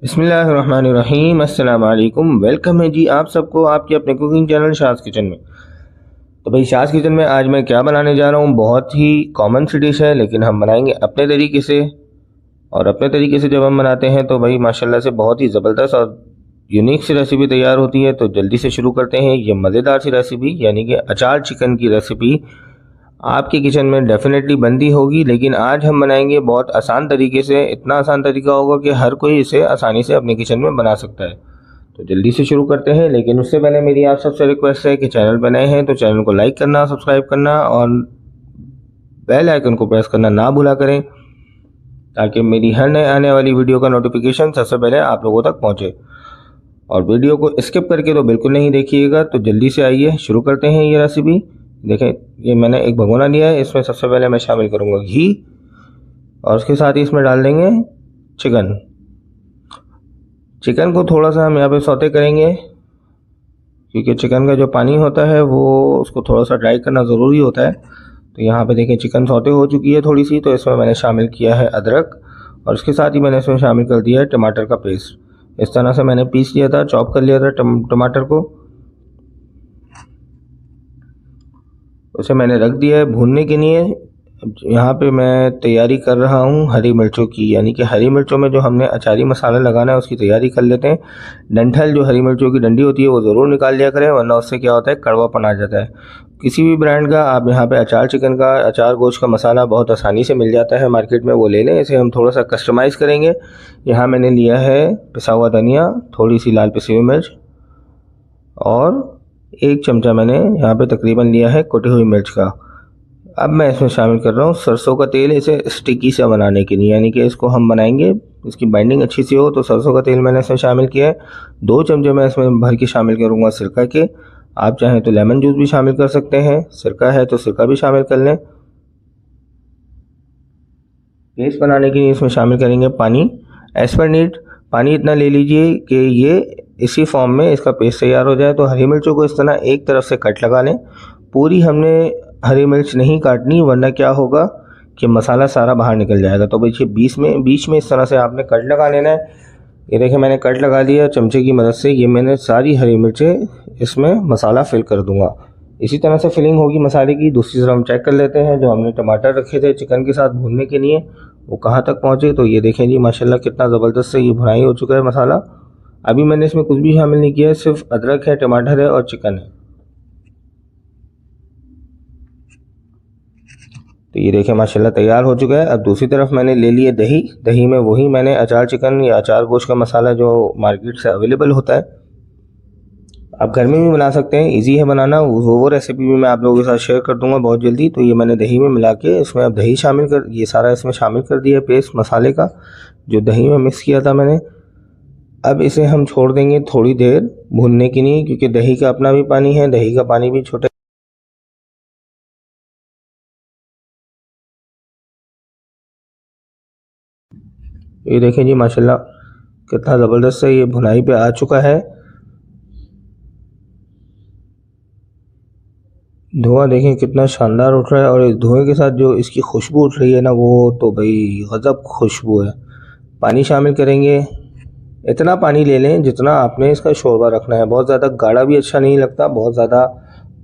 बिस्मिल्लाहिर्रहमानिर्रहीम। अस्सलाम वालेकुम। वेलकम है जी आप सबको आपके अपने कुकिंग चैनल शाज़ किचन में। तो भाई शाज़ किचन में आज मैं क्या बनाने जा रहा हूँ, बहुत ही कॉमन सी डिश है लेकिन हम बनाएंगे अपने तरीके से। और अपने तरीके से जब हम बनाते हैं तो भाई माशाल्लाह से बहुत ही ज़बरदस्त और यूनिक सी रेसिपी तैयार होती है। तो जल्दी से शुरू करते हैं ये मज़ेदार सी रेसिपी, यानी कि अचार चिकन की रेसिपी आपके किचन में डेफिनेटली बनती होगी। लेकिन आज हम बनाएंगे बहुत आसान तरीके से, इतना आसान तरीका होगा कि हर कोई इसे आसानी से अपने किचन में बना सकता है। तो जल्दी से शुरू करते हैं, लेकिन उससे पहले मेरी आप सबसे रिक्वेस्ट है कि चैनल बनाए हैं तो चैनल को लाइक करना, सब्सक्राइब करना और बेल आइकन को प्रेस करना ना भूला करें, ताकि मेरी हर नए आने वाली वीडियो का नोटिफिकेशन सबसे पहले आप लोगों तक पहुंचे। और वीडियो को स्किप करके तो बिल्कुल नहीं देखिएगा। तो जल्दी से आइए शुरू करते हैं ये रेसिपी। देखें, ये मैंने एक भगोना लिया है, इसमें सबसे पहले मैं शामिल करूँगा घी और उसके साथ ही इसमें डाल देंगे चिकन को थोड़ा सा हम यहाँ पे सौते करेंगे, क्योंकि चिकन का जो पानी होता है वो उसको थोड़ा सा ड्राई करना ज़रूरी होता है। तो यहाँ पे देखें चिकन सौते हो चुकी है थोड़ी सी, तो इसमें मैंने शामिल किया है अदरक और उसके साथ ही मैंने इसमें शामिल कर दिया है टमाटर का पेस्ट। इस तरह से मैंने पीस लिया था, चॉप कर लिया था टमाटर को। उसे मैंने रख दिया है भूनने के लिए। यहाँ पे मैं तैयारी कर रहा हूँ हरी मिर्चों की, यानी कि हरी मिर्चों में जो हमने अचारी मसाला लगाना है उसकी तैयारी कर लेते हैं। डंठल जो हरी मिर्चों की डंडी होती है वो ज़रूर निकाल लिया करें, वरना उससे क्या होता है कड़वापन आ जाता है। किसी भी ब्रांड का आप यहाँ पे अचार चिकन का, अचार गोश्त का मसाला बहुत आसानी से मिल जाता है मार्केट में, वो ले लें। इसे हम थोड़ा सा कस्टमाइज़ करेंगे। यहाँ मैंने लिया है पिसा हुआ धनिया, थोड़ी सी लाल पिसी हुई मिर्च और 1 चमचा मैंने यहाँ पे तकरीबन लिया है कुटी हुई मिर्च का। अब मैं इसमें शामिल कर रहा हूँ सरसों का तेल, इसे स्टिकी सा बनाने के लिए, यानी कि इसको हम बनाएंगे इसकी बाइंडिंग अच्छी सी हो। तो सरसों का तेल मैंने इसमें शामिल किया है। 2 चमचे मैं इसमें भर के शामिल करूँगा सिरका के। आप चाहें तो लेमन जूस भी शामिल कर सकते हैं, सिरका है तो सिरका भी शामिल कर लें। पेस्ट बनाने के लिए इसमें शामिल करेंगे पानी, एज पर नीड। पानी इतना ले लीजिए कि ये इसी फॉर्म में इसका पेस्ट तैयार हो जाए। तो हरी मिर्चों को इस तरह एक तरफ से कट लगा लें। पूरी हमने हरी मिर्च नहीं काटनी, वरना क्या होगा कि मसाला सारा बाहर निकल जाएगा। तो बच्चे बीच में इस तरह से आपने कट लगा लेना है। ये देखिए मैंने कट लगा दिया चमचे की मदद से। ये मैंने सारी हरी मिर्चें इसमें मसाला फिल कर दूंगा। इसी तरह से फिलिंग होगी मसाले की। दूसरी तरफ हम चेक कर लेते हैं जो हमने टमाटर रखे थे चिकन के साथ भूनने के लिए वो कहाँ तक पहुँचे। तो ये देखें जी माशाल्लाह कितना ज़बरदस्त से ये भुनाई हो चुका है मसाला। अभी मैंने इसमें कुछ भी शामिल नहीं किया है, सिर्फ अदरक है, टमाटर है और चिकन है। तो ये देखें माशाल्लाह तैयार हो चुका है। अब दूसरी तरफ मैंने ले लिए दही। दही में वही मैंने अचार चिकन या अचार गोश्त का मसाला जो मार्केट से अवेलेबल होता है, आप घर में भी बना सकते हैं, इजी है बनाना। वो रेसिपी भी मैं आप लोगों के साथ शेयर कर दूंगा बहुत जल्दी। तो ये मैंने दही में मिला के इसमें अब दही शामिल कर, ये सारा इसमें शामिल कर दिया पेस्ट मसाले का जो दही में मिक्स किया था मैंने। अब इसे हम छोड़ देंगे थोड़ी देर भूनने के लिए, क्योंकि दही का अपना भी पानी है, दही का पानी भी छोटा। ये देखें जी माशाल्लाह कितना ज़बरदस्त से ये भुनाई पे आ चुका है। धुआं देखें कितना शानदार उठ रहा है, और इस धुएं के साथ जो इसकी खुशबू उठ रही है ना, वो तो भाई गज़ब खुशबू है। पानी शामिल करेंगे, इतना पानी ले लें जितना आपने इसका शोरबा रखना है। बहुत ज़्यादा गाढ़ा भी अच्छा नहीं लगता, बहुत ज़्यादा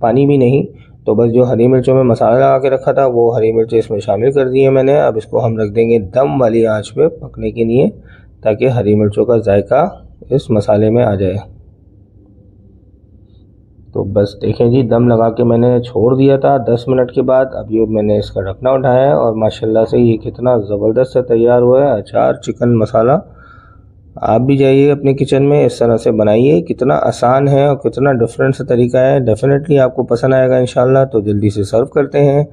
पानी भी नहीं। तो बस जो हरी मिर्चों में मसाला लगा के रखा था वो हरी मिर्चें इसमें शामिल कर दी है मैंने। अब इसको हम रख देंगे दम वाली आंच पे पकने के लिए, ताकि हरी मिर्चों का जायका इस मसाले में आ जाए। तो बस देखें जी दम लगा के मैंने छोड़ दिया था 10 मिनट के बाद। अब ये मैंने इसका ढकना उठाया है और माशाल्लाह से ये कितना ज़बरदस्त से तैयार हुआ है अचार चिकन मसाला। आप भी जाइए अपने किचन में, इस तरह से बनाइए। कितना आसान है और कितना डिफरेंट सा तरीका है, डेफिनेटली आपको पसंद आएगा इंशाल्लाह। तो जल्दी से सर्व करते हैं।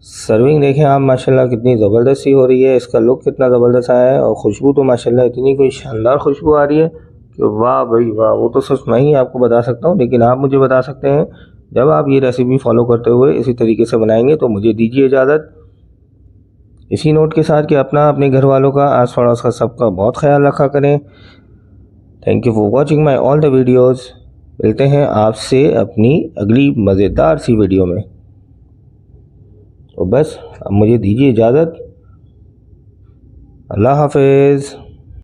सर्विंग देखें आप माशाल्लाह कितनी ज़बरदस्त सी हो रही है, इसका लुक कितना ज़बरदस्त आया है और खुशबू तो माशाल्लाह इतनी कोई शानदार खुशबू आ रही है कि वाह भाई वाह। वो तो सिर्फ मैं ही आपको बता सकता हूँ, लेकिन आप मुझे बता सकते हैं जब आप ये रेसिपी फॉलो करते हुए इसी तरीके से बनाएंगे। तो मुझे दीजिए इजाज़त, इसी नोट के साथ कि अपना अपने घर वालों का, आस पड़ोस का, सबका बहुत ख्याल रखा करें। Thank you for watching my all the videos. मिलते हैं आपसे अपनी अगली मज़ेदार सी वीडियो में। तो बस अब मुझे दीजिए इजाज़त। अल्लाह हाफ़िज़।